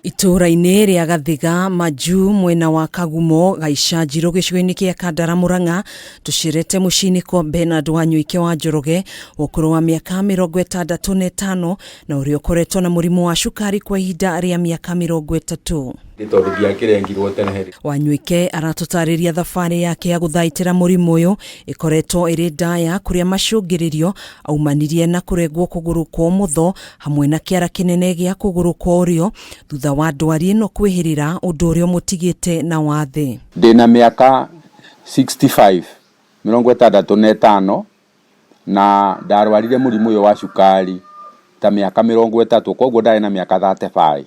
Itura-ini ria Gathiga Maju mwena wa Kagumo Gaicajiro gicigo-ini kia Kandara Murang'a tucirete mucini kwa Bernard Wanyuike wa Njoroge ukuru wa miaka 65 na uria ukoretwo na murimu wa cukari kwa ihinda ria miaka 30. Wanyuike aratutariria thabari yake ya guthaitira murimu uyu ikoretwo iri ndaya kuria macungiririo aumanirie na kurengwo kuguru kwa umutho hamwe na kiara kinene gia kuguru kwa urio thutha wa ndwari ino kwihirira undu uria mutigite na wathi. Ndina miaka 65 na ndarwarire murimu uyu wa cukari ta miaka 30 koguo ndari na miaka 35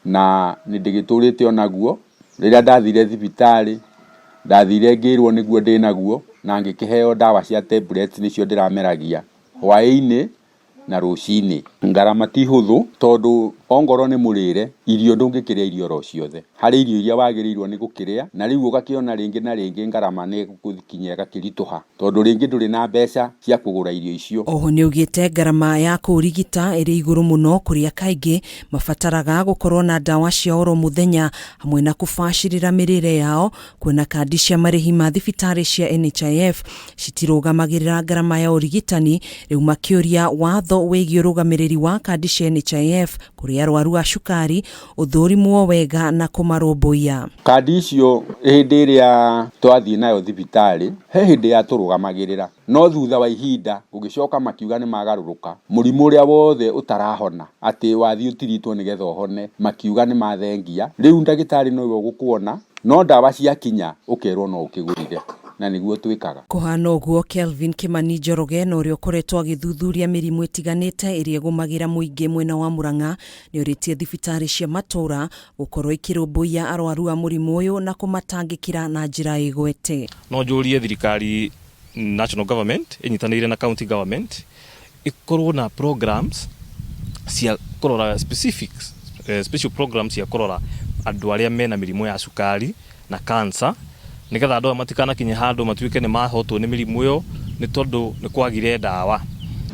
na nindigiturite onaguo riria ndathire thibitari ndathire ngirwo niguo ndinaguo na ngikiheo ndawa cia tablets nicio ndirameragia hwaini na rucini. Ngarama ti huthu tondu ongoro ni murire irio ndungikiria irio ro ciothe hari irio iria wagirirwo ni gukiria na riu ugakiona ringi na ringi ngarama ni gukinyia gakirituha tondu ringi nduri na mbeca cia kugura irio icio. Oho ni ugite ngarama ya kuurigita iri iguru muno kuria kaingi mabataraga gukorwo na ndawa cia oro muthenya hamwe na kubacirira mirire yao kwina kandi cia marihi ma thibitari cia NHIF citirũgamagĩrĩra ngarama ya urigitani. Riu makiuria watho wĩgiĩ ũrũgamĩrĩri wa kandi cia NHIF kuri arwaru wa cukari uthũrimwo wega na kumarũmbũiya. Kandi icio hindi iria twathie nayo thibitari he hindi ya turũgamagĩrĩra no thutha wa ihinda ugicoka makiuga ni magaruruka murimu uria wothe utarahona ati wathie utiritwo nigetha uhone makiuga ni mathengia. Riu ndagitari no we gukuona no ndawa cia kinya ukerwo no ukigurire na niguo twikaga. Kuhana uguo Kelvin Kimani Njoroge no uri ukoretwo agithuthuria mirimu itiganite iria gumagira muingi mwena wa Murang'a ni uritie thibitari cia matura gukorwo ikirumbuia arwaru a murimu uyu na kumatangikira na njira igwete. No njurie thirikari national government inyitanire na county government ikorwo na programs cia korora special programs cia korora andu aria mena mirimu ya cukari na cancer nigetha andu matikana kinye handu matuike ni mahotwo ni mirimu yo ni tondu ni kwagire ndawa.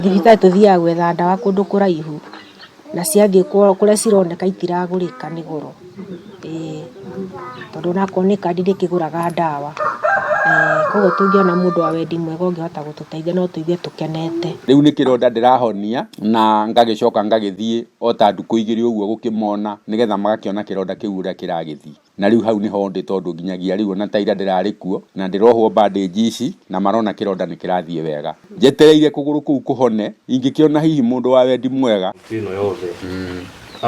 Thibitari tuthiaga gwetha ndawa kundu kuraihu na ciathie kuria cironeka itiragurika ni goro tondu nako ni kandi ndikiguraga ndawa koguo tungiona mundu wa wendi mwega ungihota gututeithia no tuigue tukenete. Riu ni kironda ndirahonia na ngagicoka ngagithie o ta nduku igiri uguo gukimona nigetha magakiona kironda kiu uria kiragithie na riu hau niho ndi tondu nginyagia riu na taira ndirari kuo na ndirohwo bandage ici na marona kironda ni kirathie wega njetereire kuguru kuu kuhone ingikiona hihi mundu wa wendi mwega ino yothe